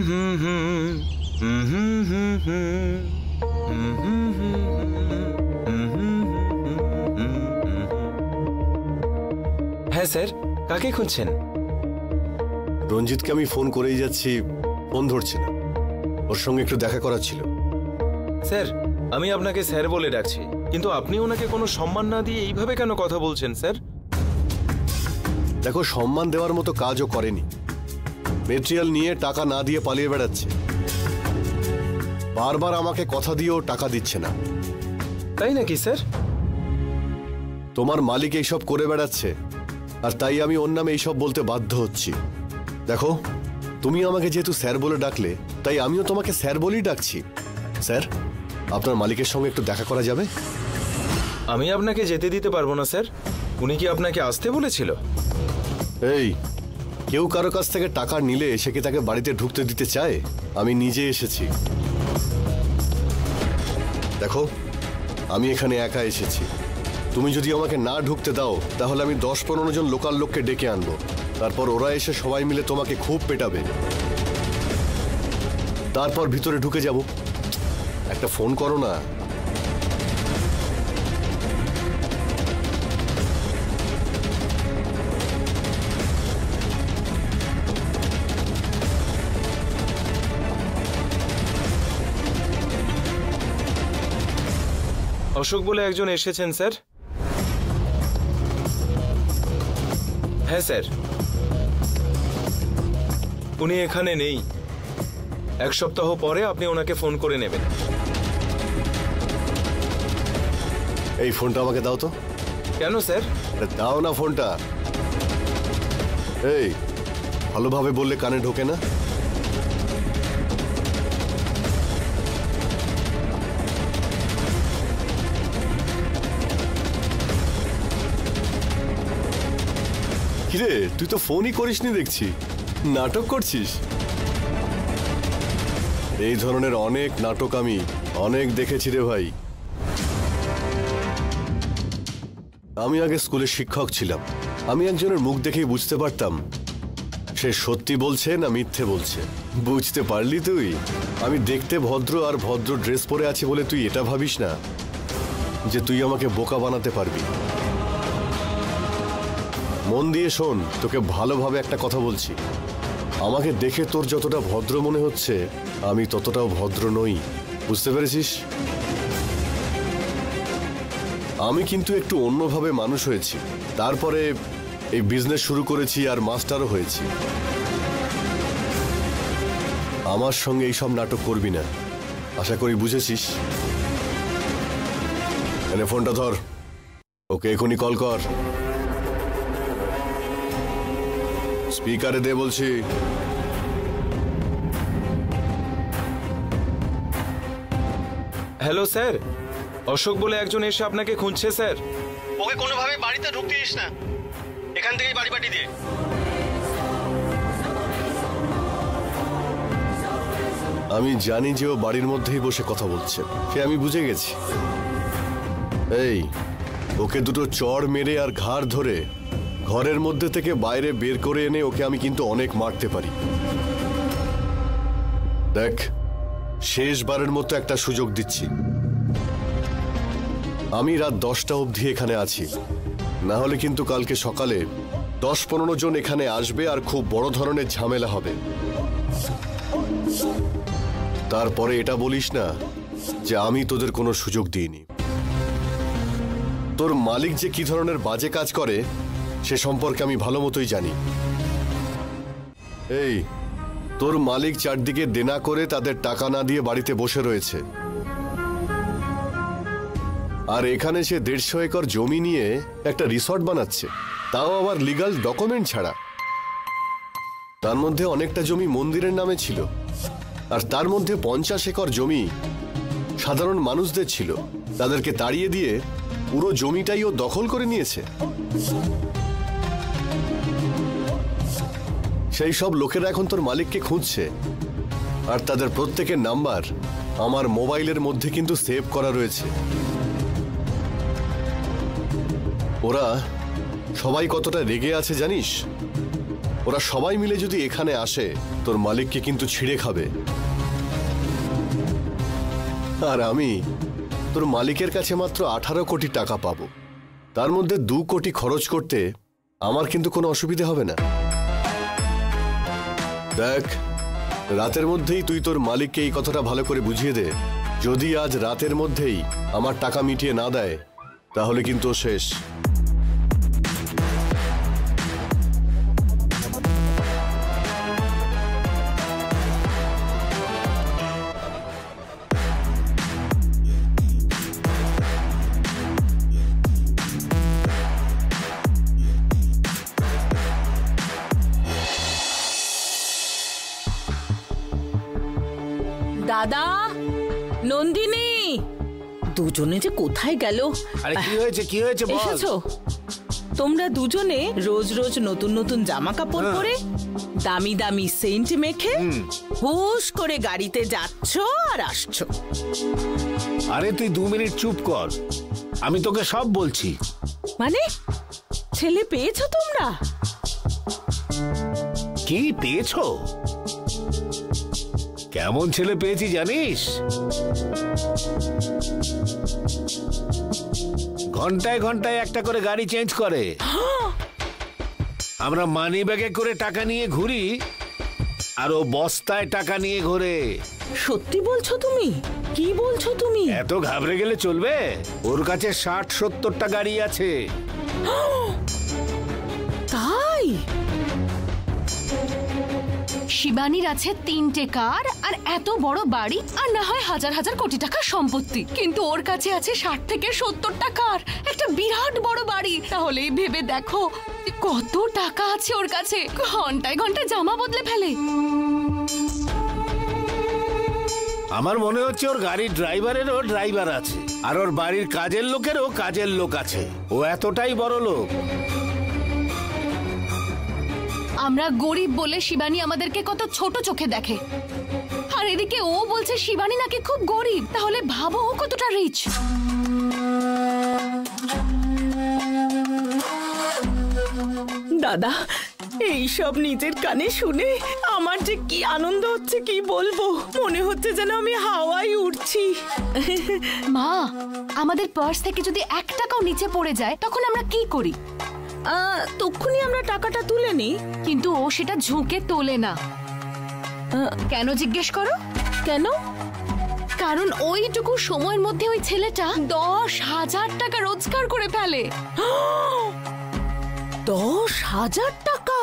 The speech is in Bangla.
হ্যাঁ স্যার, কাকে খুঁজছেন? রঞ্জিতকে আমি ফোন করেই যাচ্ছি, ফোন ধরছে না। ওর সঙ্গে একটু দেখা করার ছিল। স্যার, আমি আপনাকে স্যার বলে ডাকছি, কিন্তু আপনি ওনাকে কোনো সম্মান না দিয়ে এইভাবে কেন কথা বলছেন স্যার? দেখো, সম্মান দেওয়ার মতো কাজও করেনি। মেটেরিয়াল নিয়ে টাকা না দিয়ে পালিয়ে বেড়াচ্ছে। বারবার আমাকে কথা দিয়েও টাকা দিচ্ছে না। তাই নাকি স্যার? তোমার মালিক এইসব করে বেড়াচ্ছে, আর তাই আমি ওর নামে এইসব বলতে বাধ্য হচ্ছি। দেখো, তুমি আমাকে যেহেতু স্যার বলে ডাকলে, তাই আমিও তোমাকে স্যার বলেই ডাকছি। স্যার, আপনার মালিকের সঙ্গে একটু দেখা করা যাবে? আমি আপনাকে যেতে দিতে পারবো না স্যার। উনি কি আপনাকে আসতে বলেছিল? এই, কেউ কারো কাছ থেকে টাকা নিলে সে কি তাকে বাড়িতে ঢুকতে দিতে চায়? আমি নিজে এসেছি। দেখো, আমি এখানে একা এসেছি। তুমি যদি আমাকে না ঢুকতে দাও, তাহলে আমি 10-15 জন লোকাল লোককে ডেকে আনবো। তারপর ওরা এসে সবাই মিলে তোমাকে খুব পেটাবে। তারপর ভিতরে ঢুকে যাব। একটা ফোন করো না। অশোক বলে একজন এসেছেন স্যার। হ্যাঁ স্যার, উনি এখানে নেই। 1 সপ্তাহ পরে আপনি ওনাকে ফোন করে নেবেন। এই ফোনটা আমাকে দাও তো। কেন স্যার? দাও না ফোনটা। এই, ভালোভাবে বললে কানে ঢোকে না। কিরে, তুই তো ফোনই করিসনি দেখছি, নাটক করছিস। এই ধরনের অনেক নাটক আমি অনেক দেখেছি রে ভাই। আমি আগে স্কুলের শিক্ষক ছিলাম। আমি একজনের মুখ দেখেই বুঝতে পারতাম সে সত্যি বলছে না মিথ্যে বলছে। বুঝতে পারলি তুই? আমি দেখতে ভদ্র আর ভদ্র ড্রেস পরে আছি বলে তুই এটা ভাবিস না যে তুই আমাকে বোকা বানাতে পারবি। মন দিয়ে শোন, তোকে ভালোভাবে একটা কথা বলছি। আমাকে দেখে তোর যতটা ভদ্র মনে হচ্ছে, আমি ততটাও ভদ্র নই। বুঝতে পেরেছিস? আমি কিন্তু একটু অন্যভাবে মানুষ হয়েছি। তারপরে এই বিজনেস শুরু করেছি আর মাস্টারও হয়েছি। আমার সঙ্গে এইসব নাটক করবি না, আশা করি বুঝেছিস। এনে ফোনটা ধর, ওকে এখনই কল কর। স্পিকারে দে বলছি। হ্যালো স্যার, অশোক বলে একজন এসে আপনাকে খুঁজছে স্যার। ওকে কোনোভাবে বাড়িতে ঢুকতে দিস না, এখান থেকেই বাড়ি পাঠিয়ে দে। আমি জানি যে ও বাড়ির মধ্যেই বসে কথা বলছে, সে আমি বুঝে গেছি। এই, ওকে দুটো চড় মেরে আর ঘাড় ধরে ঘরের মধ্যে থেকে বাইরে বের করে এনে ওকে আমি কিন্তু অনেক মারতে পারি। দেখ, শেষবারের মতো একটা সুযোগ দিচ্ছি। আমি রাত 10টা অবধি এখানে আছি, না হলে কিন্তু কালকে সকালে 10-15 জন এখানে আসবে আর খুব বড় ধরনের ঝামেলা হবে। তারপরে এটা বলিস না যে আমি তোদের কোনো সুযোগ দিইনি। তোর মালিক যে কি ধরনের বাজে কাজ করে সে সম্পর্কে আমি ভালো মতোই জানি। এই, তোর মালিক চারদিকে দেনা করে তাদের টাকা না দিয়ে বাড়িতে বসে রয়েছে, আর এখানে সে 150 একর জমি নিয়ে একটা রিসর্ট বানাচ্ছে, তাও আবার লিগ্যাল ডকুমেন্ট ছাড়া। তার মধ্যে অনেকটা জমি মন্দিরের নামে ছিল, আর তার মধ্যে 50 একর জমি সাধারণ মানুষদের ছিল। তাদেরকে তাড়িয়ে দিয়ে পুরো জমিটাই ও দখল করে নিয়েছে। সেই সব লোকেরা এখন তোর মালিককে খুঁজছে, আর তাদের প্রত্যেকের নাম্বার আমার মোবাইলের মধ্যে কিন্তু সেভ করা রয়েছে। ওরা সবাই কতটা রেগে আছে জানিস? ওরা সবাই মিলে যদি এখানে আসে তোর মালিককে কিন্তু ছিঁড়ে খাবে। আর আমি তোর মালিকের কাছে মাত্র 18 কোটি টাকা পাবো, তার মধ্যে 2 কোটি খরচ করতে আমার কিন্তু কোনো অসুবিধা হবে না। দেখ, রাতের মধ্যেই তুই তোর মালিককে এই কথাটা ভালো করে বুঝিয়ে দে। যদি আজ রাতের মধ্যেই আমার টাকা মিটিয়ে না দেয় তাহলে কিন্তু শেষ। দাদা, নন্দিনী, দুজনে যে কোথায় গেল? আরে কি হয়েছে, কি হয়েছে বল। এসেছো? তোমরা দুজনে রোজ রোজ নতুন নতুন জামা কাপড় পরে দামি দামি সেন্ট মেখে হুশ করে গাড়িতে যাচ্ছ আর আসছো। আরে তুই 2 মিনিট চুপ কর, আমি তোকে সব বলছি। মানে ছেলে পেয়েছো তোমরা? কি পেয়েছো? কেমন ছেলে পেয়েছি জানিস? ঘন্টায় ঘন্টায় একটা করে গাড়ি চেঞ্জ করে। আমরা মানি ব্যাগে করে টাকা নিয়ে ঘুরি আর ও বস্তায় টাকা নিয়ে ঘোরে। সত্যি বলছো তুমি? কি বলছো তুমি? এত ঘাবড়ে গেলে চলবে? ওর কাছে 60-70টা গাড়ি আছে। তাই? শিবানীর আছে 3টে কার আর এত বড় বাড়ি, আর না হয় হাজার হাজার কোটি টাকার সম্পত্তি, কিন্তু ওর কাছে আছে 60 থেকে 70টা কার, একটা বিরাট বড় বাড়ি। তাহলেই ভেবে দেখো কত টাকা আছে ওর কাছে। ঘন্টায় ঘন্টায় জামা বদলে ফেলে। আমার মনে হচ্ছে ওর গাড়ির ড্রাইভারেরও ড্রাইভার আছে, আর ওর বাড়ির কাজের লোকেরও কাজের লোক আছে। ও এতটাই বড় লোক। আমরা গরিব বলে শিবানী আমাদেরকে কত ছোট চোখে দেখে, আর এদিকে ও বলছে শিবানী নাকি খুব গরিব। তাহলে ভাবো ও কতটা রিচ। দাদা, এইসব নিজের কানে শুনে আমার যে কি আনন্দ হচ্ছে কি বলবো। মনে হচ্ছে যেন আমি হাওয়ায় উড়ছি। মা, আমাদের পার্স থেকে যদি 1 টাকাও নিচে পড়ে যায় তখন আমরা কি করি? তখনই আমরা টাকাটা তুলে নিই। কিন্তু ও সেটা ঝুঁকে তোলে না। কেন জিজ্ঞেস করো? কেন? কারণ ওইটুকু সময়ের মধ্যে ওই ছেলেটা 10,000 টাকা রোজগার করে ফেলে। 10,000 টাকা?